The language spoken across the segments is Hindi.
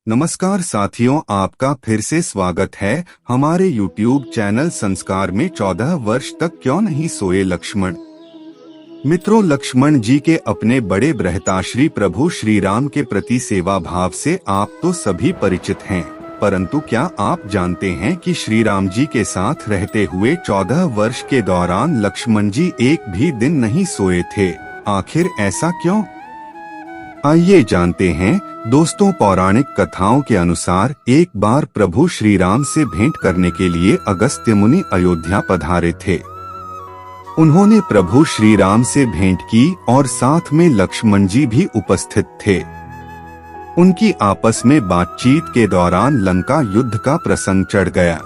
नमस्कार साथियों, आपका फिर से स्वागत है हमारे YouTube चैनल संस्कार में। 14 वर्ष तक क्यों नहीं सोए लक्ष्मण। मित्रों, लक्ष्मण जी के अपने बड़े ब्रहताश्री प्रभु श्री राम के प्रति सेवा भाव से आप तो सभी परिचित हैं, परंतु क्या आप जानते हैं कि श्री राम जी के साथ रहते हुए 14 वर्ष के दौरान लक्ष्मण जी एक भी दिन नहीं सोए थे। आखिर ऐसा क्यों? आइए जानते हैं। दोस्तों, पौराणिक कथाओं के अनुसार एक बार प्रभु श्री राम से भेंट करने के लिए अगस्त्य मुनि अयोध्या पधारे थे। उन्होंने प्रभु श्री राम से भेंट की और साथ में लक्ष्मण जी भी उपस्थित थे। उनकी आपस में बातचीत के दौरान लंका युद्ध का प्रसंग चढ़ गया।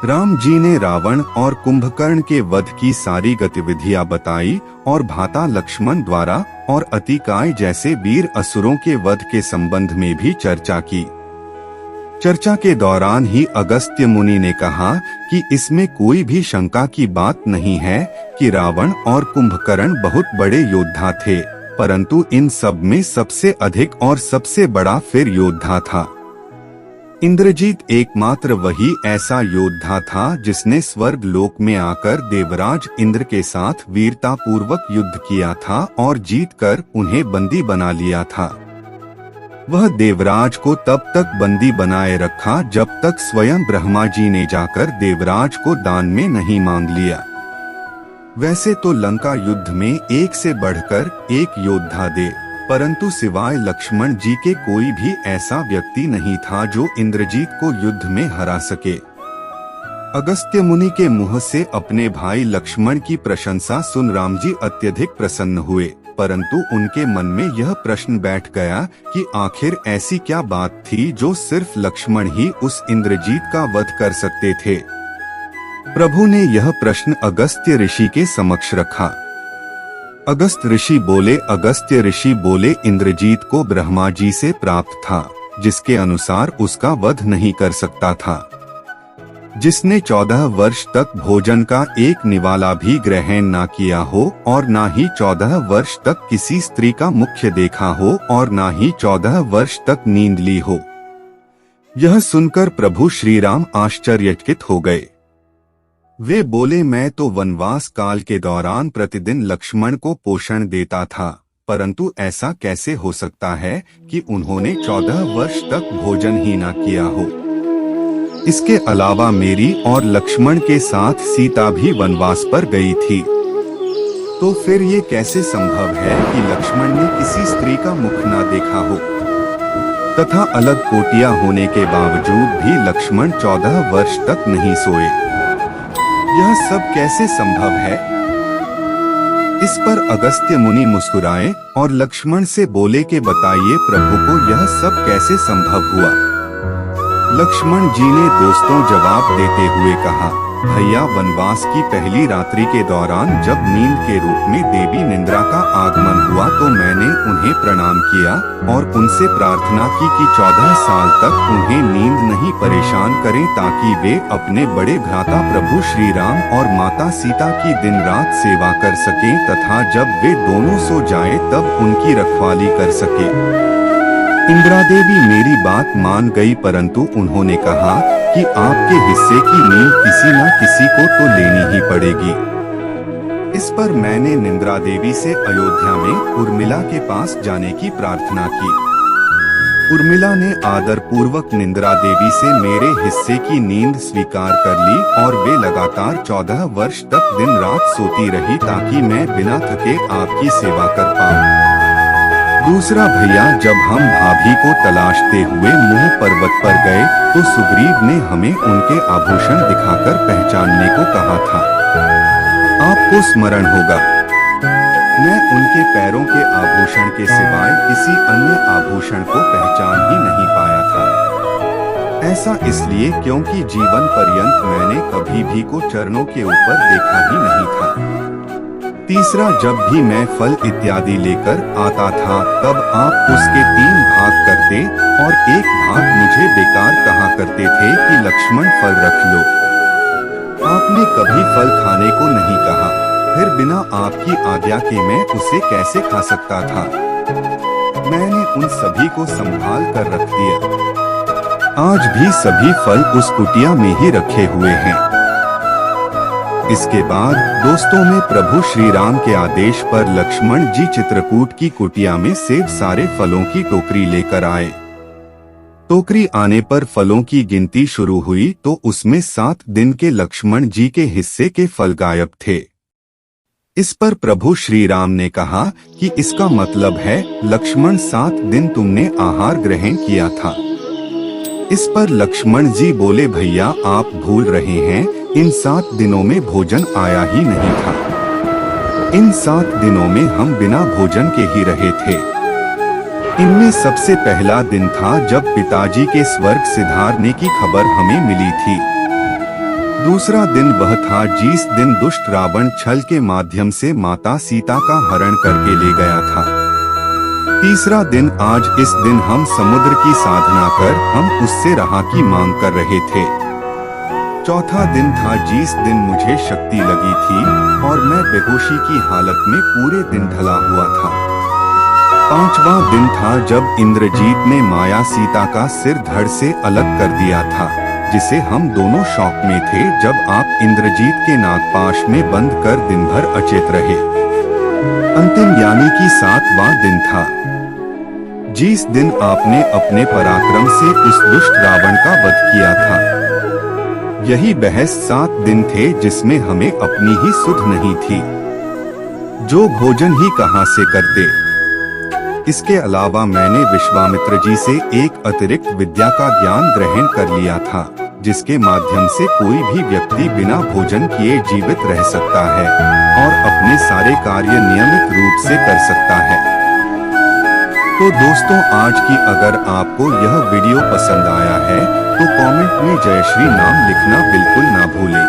राम जी ने रावण और कुंभकर्ण के वध की सारी गतिविधियां बताई और भ्राता लक्ष्मण द्वारा और अतिकाय जैसे वीर असुरों के वध के संबंध में भी चर्चा की। चर्चा के दौरान ही अगस्त्य मुनि ने कहा कि इसमें कोई भी शंका की बात नहीं है कि रावण और कुंभकर्ण बहुत बड़े योद्धा थे, परंतु इन सब में सबसे अधिक और सबसे बड़ा फिर योद्धा था इंद्रजीत। एकमात्र वही ऐसा योद्धा था जिसने स्वर्ग लोक में आकर देवराज इंद्र के साथ वीरता पूर्वक युद्ध किया था और जीतकर उन्हें बंदी बना लिया था। वह देवराज को तब तक बंदी बनाए रखा जब तक स्वयं ब्रह्मा जी ने जाकर देवराज को दान में नहीं मांग लिया। वैसे तो लंका युद्ध में एक से बढ़कर एक योद्धा दे, परंतु सिवाय लक्ष्मण जी के कोई भी ऐसा व्यक्ति नहीं था जो इंद्रजीत को युद्ध में हरा सके। अगस्त्य मुनि के मुंह से अपने भाई लक्ष्मण की प्रशंसा सुन राम जी अत्यधिक प्रसन्न हुए, परंतु उनके मन में यह प्रश्न बैठ गया कि आखिर ऐसी क्या बात थी जो सिर्फ लक्ष्मण ही उस इंद्रजीत का वध कर सकते थे। प्रभु ने यह प्रश्न अगस्त्य ऋषि के समक्ष रखा। अगस्त्य ऋषि बोले इंद्रजीत को ब्रह्मा जी से प्राप्त था, जिसके अनुसार उसका वध नहीं कर सकता था। जिसने 14 वर्ष तक भोजन का एक निवाला भी ग्रहण ना किया हो और ना ही 14 वर्ष तक किसी स्त्री का मुख्य देखा हो और ना ही 14 वर्ष तक नींद ली हो। यह सुनकर प्रभु श्री राम आश्चर्यचकित हो गए। वे बोले, मैं तो वनवास काल के दौरान प्रतिदिन लक्ष्मण को पोषण देता था, परंतु ऐसा कैसे हो सकता है कि उन्होंने 14 वर्ष तक भोजन ही ना किया हो। इसके अलावा मेरी और लक्ष्मण के साथ सीता भी वनवास पर गई थी, तो फिर ये कैसे संभव है कि लक्ष्मण ने किसी स्त्री का मुख ना देखा हो तथा अलग कोटिया होने के बावजूद भी लक्ष्मण 14 वर्ष तक नहीं सोए। यह सब कैसे संभव है? इस पर अगस्त्य मुनि मुस्कुराए और लक्ष्मण से बोले कि बताइए प्रभु को यह सब कैसे संभव हुआ। लक्ष्मण जी ने दोस्तों जवाब देते हुए कहा, भैया, वनवास की पहली रात्रि के दौरान जब नींद के रूप में देवी निंद्रा का आगमन हुआ तो मैंने उन्हें प्रणाम किया और उनसे प्रार्थना की कि 14 साल तक उन्हें नींद नहीं परेशान करें, ताकि वे अपने बड़े भ्राता प्रभु श्री राम और माता सीता की दिन रात सेवा कर सकें तथा जब वे दोनों सो जाएं तब उनकी रखवाली कर सके। इंद्रा देवी मेरी बात मान गई, परंतु उन्होंने कहा कि आपके हिस्से की नींद किसी न किसी को तो लेनी ही पड़ेगी। इस पर मैंने निंद्रा देवी से अयोध्या में उर्मिला के पास जाने की प्रार्थना की। उर्मिला ने आदर पूर्वक निंद्रा देवी से मेरे हिस्से की नींद स्वीकार कर ली और वे लगातार 14 वर्ष तक दिन रात सोती रही ताकि मैं बिना थके आपकी सेवा कर पाऊं। दूसरा भैया, जब हम भाभी को तलाशते हुए मुंह पर्वत पर गए तो सुग्रीव ने हमें उनके आभूषण दिखाकर पहचानने को कहा था। आपको स्मरण होगा, मैं उनके पैरों के आभूषण के सिवाय किसी अन्य आभूषण को पहचान ही नहीं पाया था। ऐसा इसलिए क्योंकि जीवन पर्यंत मैंने कभी भी को चरणों के ऊपर देखा ही नहीं था। तीसरा, जब भी मैं फल इत्यादि लेकर आता था तब आप उसके 3 भाग करते और एक भाग मुझे बेकार कहा करते थे कि लक्ष्मण फल रख लो। आपने कभी फल खाने को नहीं कहा, फिर बिना आपकी आज्ञा के मैं उसे कैसे खा सकता था। मैंने उन सभी को संभाल कर रख दिया। आज भी सभी फल उस कुटिया में ही रखे हुए हैं। इसके बाद दोस्तों में प्रभु श्री राम के आदेश पर लक्ष्मण जी चित्रकूट की कुटिया में से सारे फलों की टोकरी लेकर आए। टोकरी आने पर फलों की गिनती शुरू हुई तो उसमें 7 दिन के लक्ष्मण जी के हिस्से के फल गायब थे। इस पर प्रभु श्री राम ने कहा कि इसका मतलब है लक्ष्मण 7 दिन तुमने आहार ग्रहण किया था। इस पर लक्ष्मण जी बोले, भैया आप भूल रहे हैं, इन 7 दिनों में भोजन आया ही नहीं था। इन 7 दिनों में हम बिना भोजन के ही रहे थे। इनमें सबसे पहला दिन था जब पिताजी के स्वर्ग सिधारने की खबर हमें मिली थी। दूसरा दिन वह था जिस दिन दुष्ट रावण छल के माध्यम से माता सीता का हरण करके ले गया था। तीसरा दिन आज इस दिन हम समुद्र की साधना कर हम उससे राह की मांग कर रहे थे। चौथा दिन था जिस दिन मुझे शक्ति लगी थी और मैं बेहोशी की हालत में पूरे दिन ढला हुआ था। पांचवा दिन था जब इंद्रजीत ने माया सीता का सिर धड़ से अलग कर दिया था, जिसे हम दोनों शौक में थे जब आप इंद्रजीत के नागपाश में बंद कर दिन भर अचेत रहे। अंतिम यानी कि 7वां दिन था जिस दिन आपने अपने पराक्रम से उस दुष्ट रावण का वध किया था। यही बहस 7 दिन थे जिसमें हमें अपनी ही सुध नहीं थी, जो भोजन ही कहां से करते। इसके अलावा मैंने विश्वामित्र जी से एक अतिरिक्त विद्या का ज्ञान ग्रहण कर लिया था, जिसके माध्यम से कोई भी व्यक्ति बिना भोजन किए जीवित रह सकता है और अपने सारे कार्य नियमित रूप से कर सकता है। तो दोस्तों, आज की अगर आपको यह वीडियो पसंद आया है तो कमेंट में जय श्री राम लिखना बिल्कुल ना भूलें।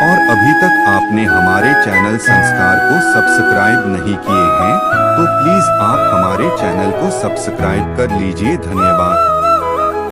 और अभी तक आपने हमारे चैनल संस्कार को सब्सक्राइब नहीं किए हैं तो प्लीज आप हमारे चैनल को सब्सक्राइब कर लीजिए। धन्यवाद।